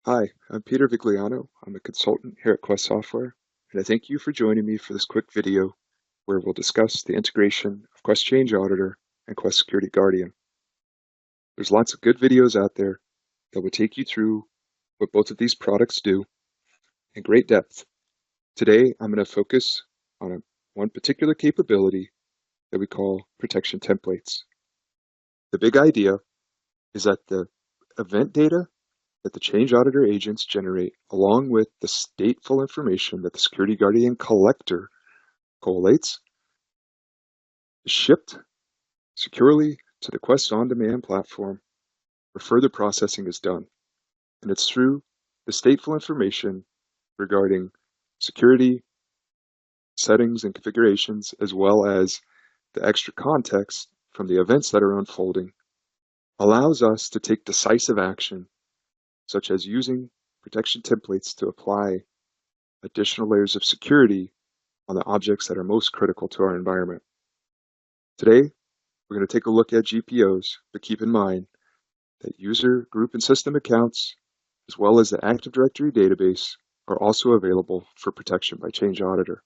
Hi, I'm Peter Vigliano. I'm a consultant here at Quest Software, and I thank you for joining me for this quick video where we'll discuss the integration of Quest Change Auditor and Quest Security Guardian. There's lots of good videos out there that will take you through what both of these products do in great depth. Today, I'm going to focus on one particular capability that we call protection templates. The big idea is that the event data that the Change Auditor agents generate, along with the stateful information that the Security Guardian collector collates, is shipped securely to the Quest on-demand platform where further processing is done. And it's through the stateful information regarding security, settings, and configurations, as well as the extra context from the events that are unfolding, allows us to take decisive action, such as using protection templates to apply additional layers of security on the objects that are most critical to our environment. Today, we're going to take a look at GPOs, but keep in mind that user, group, and system accounts, as well as the Active Directory database, are also available for protection by Change Auditor.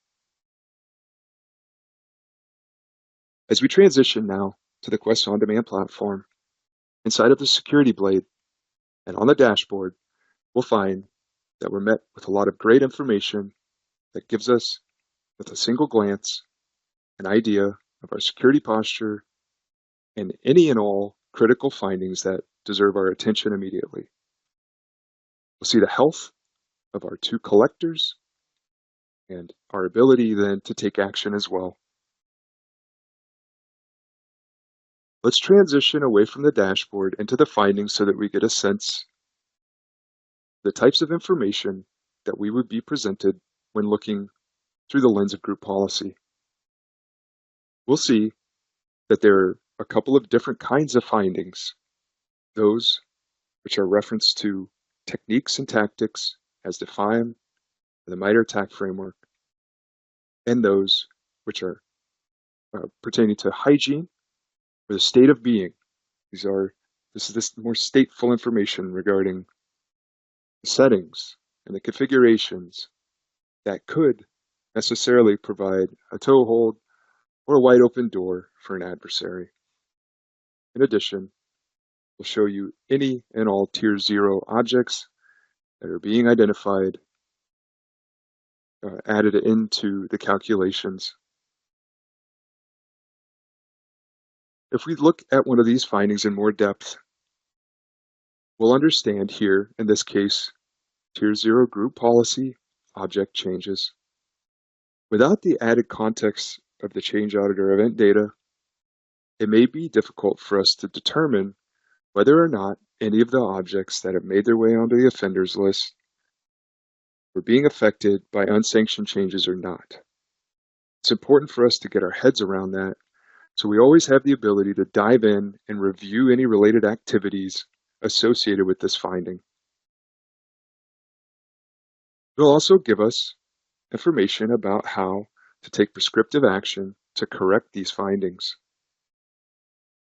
As we transition now to the Quest on-demand platform, inside of the Security Blade and on the dashboard, we'll find that we're met with a lot of great information that gives us, with a single glance, an idea of our security posture and any and all critical findings that deserve our attention immediately. We'll see the health of our two collectors and our ability then to take action as well. Let's transition away from the dashboard into the findings so that we get a sense of the types of information that we would be presented when looking through the lens of group policy. We'll see that there are a couple of different kinds of findings, those which are referenced to techniques and tactics as defined in the MITRE ATT&CK framework, and those which are pertaining to hygiene or the state of being. This is this more stateful information regarding the settings and the configurations that could necessarily provide a toehold or a wide open door for an adversary. In addition, we'll show you any and all Tier 0 objects that are being identified, added into the calculations. If we look at one of these findings in more depth, we'll understand here, in this case, Tier 0 group policy object changes. Without the added context of the Change Auditor event data, it may be difficult for us to determine whether or not any of the objects that have made their way onto the offenders list were being affected by unsanctioned changes or not. It's important for us to get our heads around that, so we always have the ability to dive in and review any related activities associated with this finding. It'll also give us information about how to take prescriptive action to correct these findings.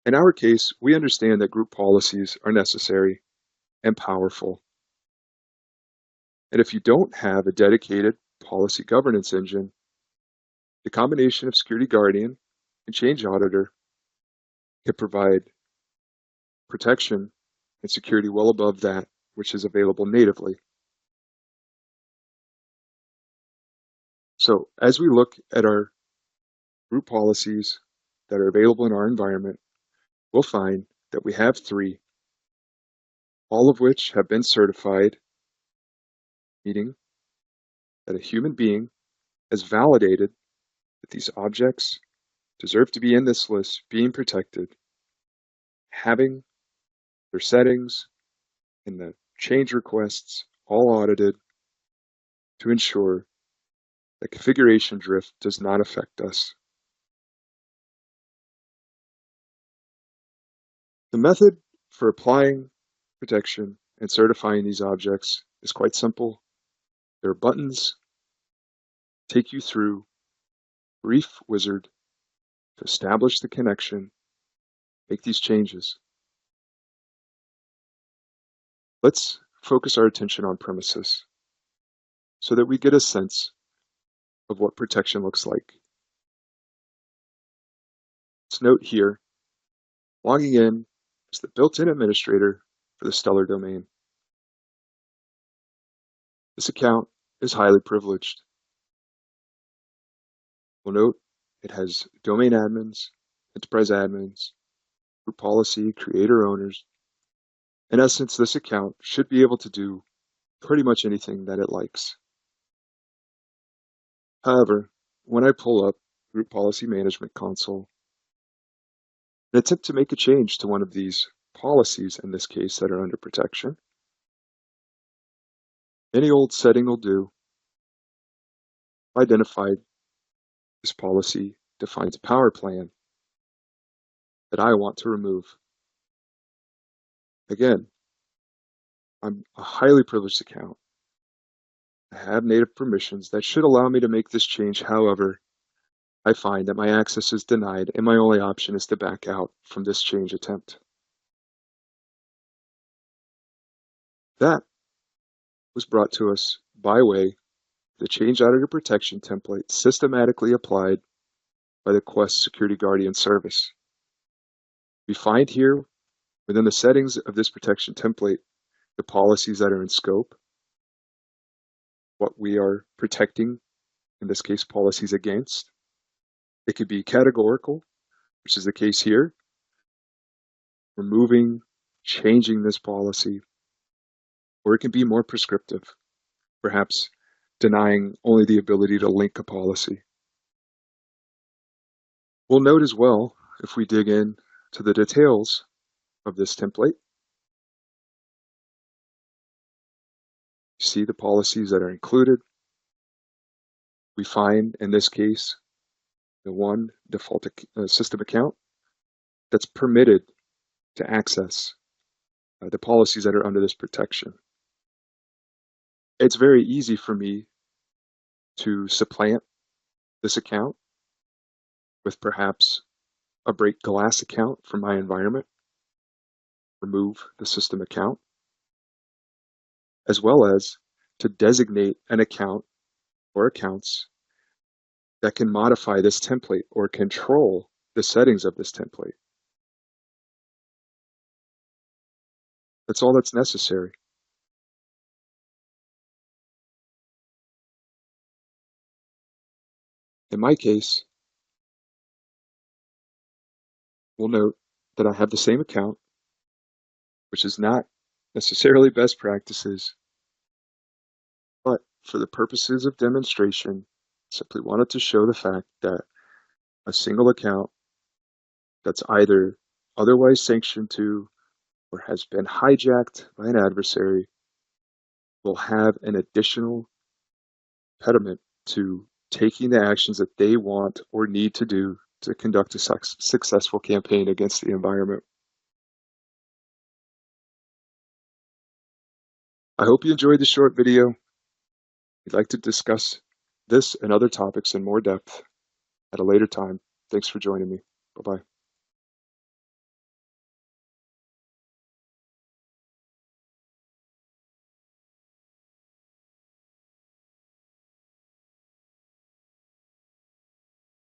In our case, we understand that group policies are necessary and powerful. And if you don't have a dedicated policy governance engine, the combination of Security Guardian and Change Auditor can provide protection and security well above that which is available natively. So as we look at our group policies that are available in our environment, we'll find that we have 3, all of which have been certified, meaning that a human being has validated that these objects deserve to be in this list, being protected, having their settings and the change requests all audited to ensure that configuration drift does not affect us. The method for applying protection and certifying these objects is quite simple. There are buttons that take you through a brief wizard to establish the connection, make these changes. Let's focus our attention on premises so that we get a sense of what protection looks like. Let's note here, logging in is the built-in administrator for the Stellar domain. This account is highly privileged. We'll note it has domain admins, enterprise admins, group policy, creator owners. In essence, this account should be able to do pretty much anything that it likes. However, when I pull up Group Policy Management Console and attempt to make a change to one of these policies, in this case, that are under protection, any old setting will do. Identified, this policy defines a power plan that I want to remove. Again, I'm a highly privileged account. I have native permissions that should allow me to make this change. However, I find that my access is denied and my only option is to back out from this change attempt. That was brought to us by way of the Change Auditor Protection template systematically applied by the Quest Security Guardian service. We find here within the settings of this protection template the policies that are in scope, what we are protecting, in this case policies against. It could be categorical, which is the case here, removing, changing this policy, or it can be more prescriptive, perhaps denying only the ability to link a policy. We'll note as well, if we dig in to the details of this template, see the policies that are included. We find, in this case, the one default system account that's permitted to access the policies that are under this protection. It's very easy for me to supplant this account with perhaps a break glass account from my environment, remove the system account, as well as to designate an account or accounts that can modify this template or control the settings of this template. That's all that's necessary. In my case, we'll note that I have the same account, which is not necessarily best practices, but for the purposes of demonstration, simply wanted to show the fact that a single account that's either otherwise sanctioned to or has been hijacked by an adversary will have an additional impediment to taking the actions that they want or need to do to conduct a successful campaign against the environment. I hope you enjoyed the short video. We'd like to discuss this and other topics in more depth at a later time. Thanks for joining me. Bye-bye.